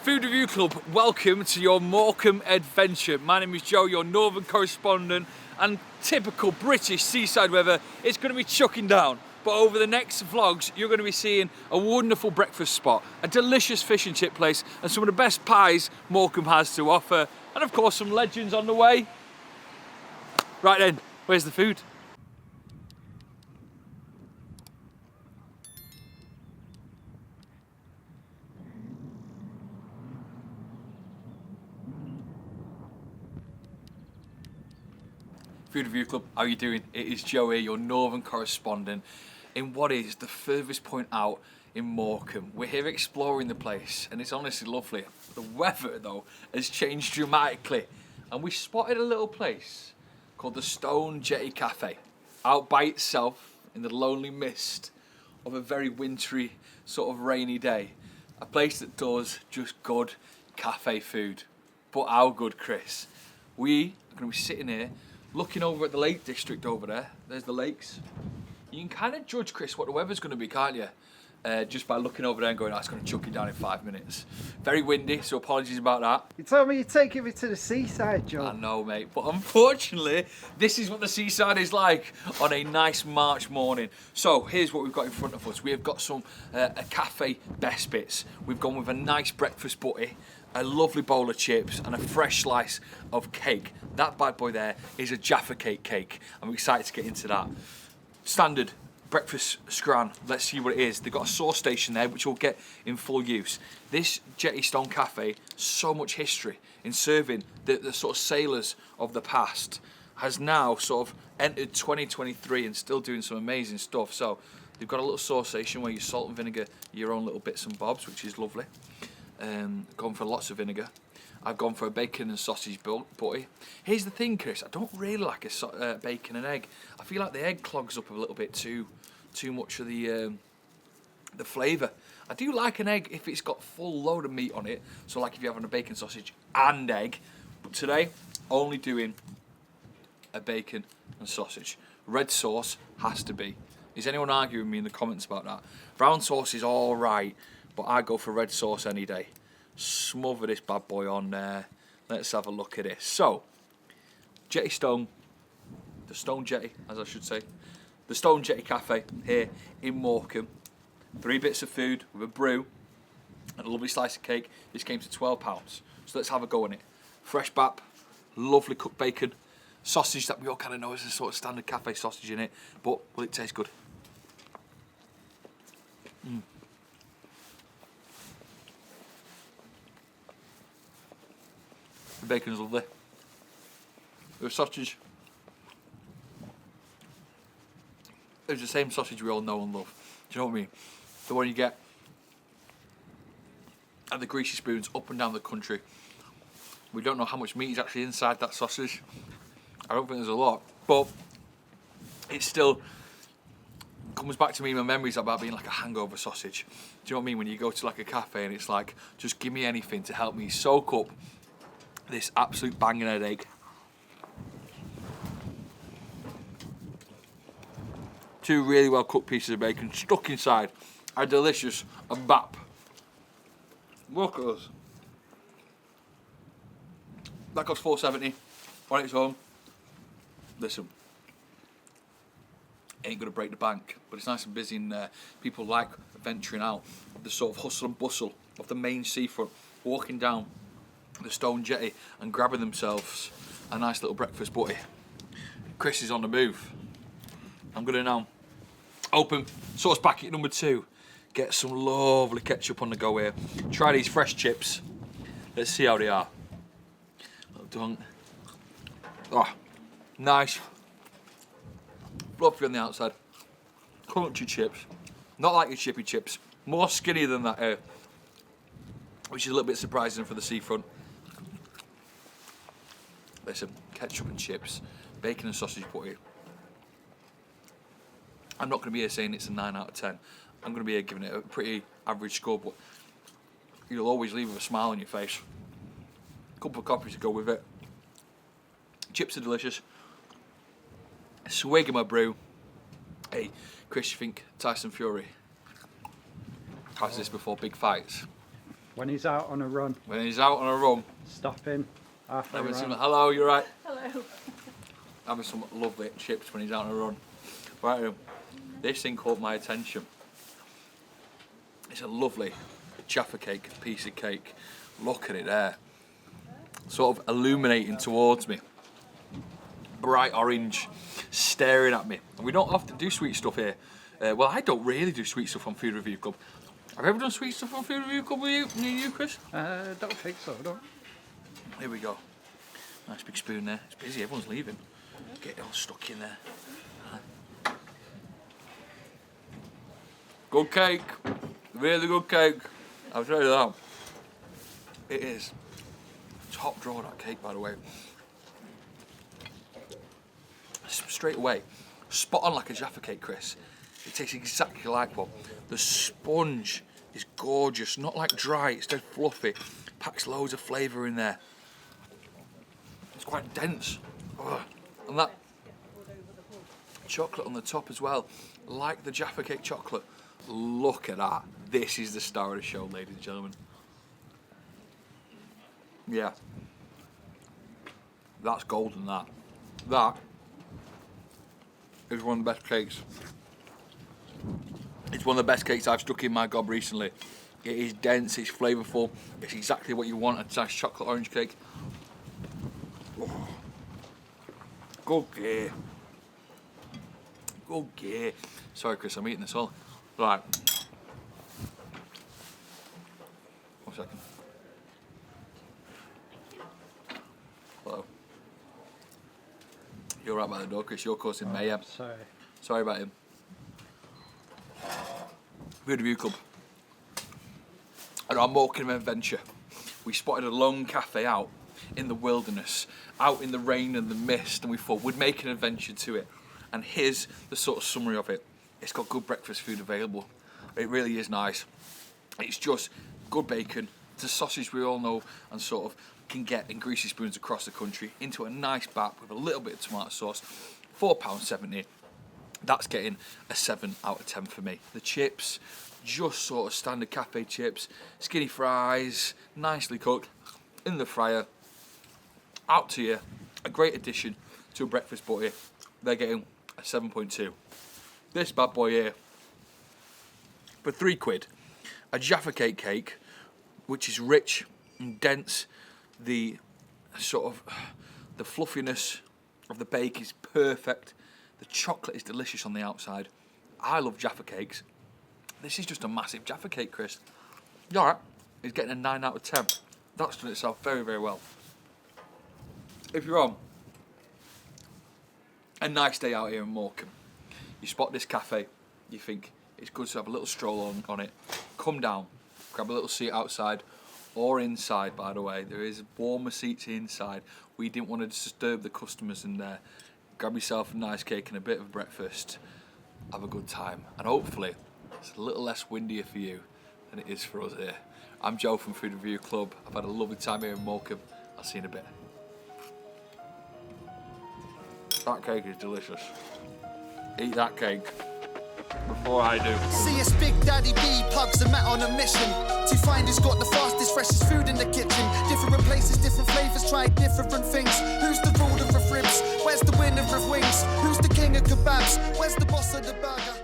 Food Review Club, welcome to your Morecambe adventure. My name is Joe, your northern correspondent, and typical British seaside weather, it's going to be chucking down. But over the next vlogs, you're going to be seeing a wonderful breakfast spot, a delicious fish and chip place, and some of the best pies Morecambe has to offer, and of course some legends on the way. Right then, where's the food? Food Review Club, how are you doing? It is Joe here, your northern correspondent, in what is the furthest point out in Morecambe. We're here exploring the place, and it's honestly lovely. The weather, though, has changed dramatically, and we spotted a little place called the Stone Jetty Cafe, out by itself in the lonely mist of a very wintry, sort of rainy day. A place that does just good cafe food. But how good, Chris? We are going to be sitting here looking over at the Lake District over there. There's the lakes. You can kind of judge, Chris, what the weather's going to be, can't you? Just by looking over there and going, oh, it's going to chuck it down in 5 minutes. Very windy, so apologies about that. You told me you're taking me to the seaside, Joe. I know, mate, but unfortunately, this is what the seaside is like on a nice March morning. So here's what we've got in front of us. We have got some a cafe best bits. We've gone with a nice breakfast butty, a lovely bowl of chips, and a fresh slice of cake. That bad boy there is a Jaffa cake. I'm excited to get into that. Standard breakfast scran. Let's see what it is. They've got a sauce station there, which we'll get in full use. This Jetty Stone Cafe, so much history in serving the sort of sailors of the past, has now sort of entered 2023 and still doing some amazing stuff. So they've got a little sauce station where you salt and vinegar your own little bits and bobs, which is lovely. Gone for lots of vinegar. I've gone for a bacon and sausage butty. Here's the thing, Chris, I don't really like a bacon and egg. I feel like the egg clogs up a little bit too much of the flavour. I do like an egg if it's got full load of meat on it, so like if you're having a bacon sausage and egg. But today, only doing a bacon and sausage. Red sauce has to be. Is anyone arguing with me in the comments about that? Brown sauce is alright, but I go for red sauce any day. Smother this bad boy on there. Let's have a look at this. So, Jetty Stone, the Stone Jetty, as I should say, the Stone Jetty Cafe here in Morecambe. 3 bits of food with a brew and a lovely slice of cake. This came to £12. So let's have a go on it. Fresh bap, lovely cooked bacon, sausage that we all kind of know is a sort of standard cafe sausage in it, but will it taste good? The bacon's lovely. The sausage is the same sausage we all know and love. Do you know what I mean? The one you get at the greasy spoons up and down the country. We don't know how much meat is actually inside that sausage. I don't think there's a lot, but it still comes back to me my memories about being like a hangover sausage. Do you know what I mean? When you go to like a cafe and it's like, just give me anything to help me soak up this absolute banging headache. 2 really well cooked pieces of bacon stuck inside a delicious bap. Look at us. That costs $4.70 on its own. Listen, ain't gonna break the bank, but it's nice and busy in there. People like venturing out, the sort of hustle and bustle of the main seafront, walking down the Stone Jetty and grabbing themselves a nice little breakfast butty. Chris is on the move. I'm gonna now open sauce packet number 2, get some lovely ketchup on the go here, try these fresh chips, let's see how they are. Little dunk. Oh, nice, fluffy on the outside, crunchy chips, not like your chippy chips, more skinny than that here, which is a little bit surprising for the seafront. Listen, ketchup and chips, bacon and sausage butty. I'm not going to be here saying it's a 9 out of 10. I'm going to be here giving it a pretty average score, but you'll always leave with a smile on your face. A couple of coffees to go with it. Chips are delicious. A swig of my brew. Hey, Chris, you think Tyson Fury has this before big fights? When he's out on a run. When he's out on a run. Stopping. Halfway around. Hello, you're right. Hello. Having some lovely chips when he's out on a run. Right, this thing caught my attention. It's a lovely Jaffa cake, piece of cake. Look at it there. Sort of illuminating towards me. Bright orange, staring at me. And we don't often do sweet stuff here. Well, I don't really do sweet stuff on Food Review Club. Have you ever done sweet stuff on Food Review Club with you, Chris? Don't think so, don't. Here we go. Nice big spoon there. It's busy, everyone's leaving. Get it all stuck in there. Good cake. Really good cake. I'll tell you that. It is. Top drawer, that cake, by the way. Straight away. Spot on like a Jaffa cake, Chris. It tastes exactly like one. The sponge is gorgeous. Not like dry, it's dead fluffy. Packs loads of flavour in there. It's quite dense. Ugh. And that chocolate on the top as well. Like the Jaffa cake chocolate. Look at that. This is the star of the show, ladies and gentlemen. Yeah. That's golden, that. That is one of the best cakes. It's one of the best cakes I've stuck in my gob recently. It is dense, it's flavourful, it's exactly what you want, a nice chocolate orange cake. Oh. Good gear. Good gear. Sorry, Chris, I'm eating this all. Right. 1 second. Hello. You're right by the door, Chris. You're causing mayhem. Sorry. Sorry about him. Food Review Club. On our Morecambe adventure, we spotted a lone cafe out in the wilderness, out in the rain and the mist, and we thought we'd make an adventure to it. And here's the sort of summary of it. It's got good breakfast food available. It really is nice. It's just good bacon, the sausage we all know and sort of can get in greasy spoons across the country, into a nice bap with a little bit of tomato sauce. £4.70. That's getting a 7 out of 10 for me. The chips, just sort of standard cafe chips, skinny fries, nicely cooked, in the fryer, out to you. A great addition to a breakfast butty. They're getting a 7.2. This bad boy here, for £3, a Jaffa cake, which is rich and dense. The sort of, the fluffiness of the bake is perfect. The chocolate is delicious on the outside. I love Jaffa cakes. This is just a massive Jaffa cake, Chris. You alright? It's getting a 9 out of 10. That's done itself very, very well. If you're on a nice day out here in Morecambe, you spot this cafe, you think it's good to have a little stroll on it, come down, grab a little seat outside or inside, by the way. There is warmer seats inside. We didn't want to disturb the customers in there. Grab yourself a nice cake and a bit of breakfast. Have a good time. And hopefully it's a little less windier for you than it is for us here. I'm Joe from Food Review Club. I've had a lovely time here in Morecambe. I'll see you in a bit. That cake is delicious. Eat that cake before I do. See it's Big Daddy B, pugs are met on a mission to find who's got the fastest, freshest food in the kitchen. Different places, different flavours, try different things. Who's the ruler of ribs? Where's the winner of wings? Who's the king of kebabs? Where's the boss of the burger?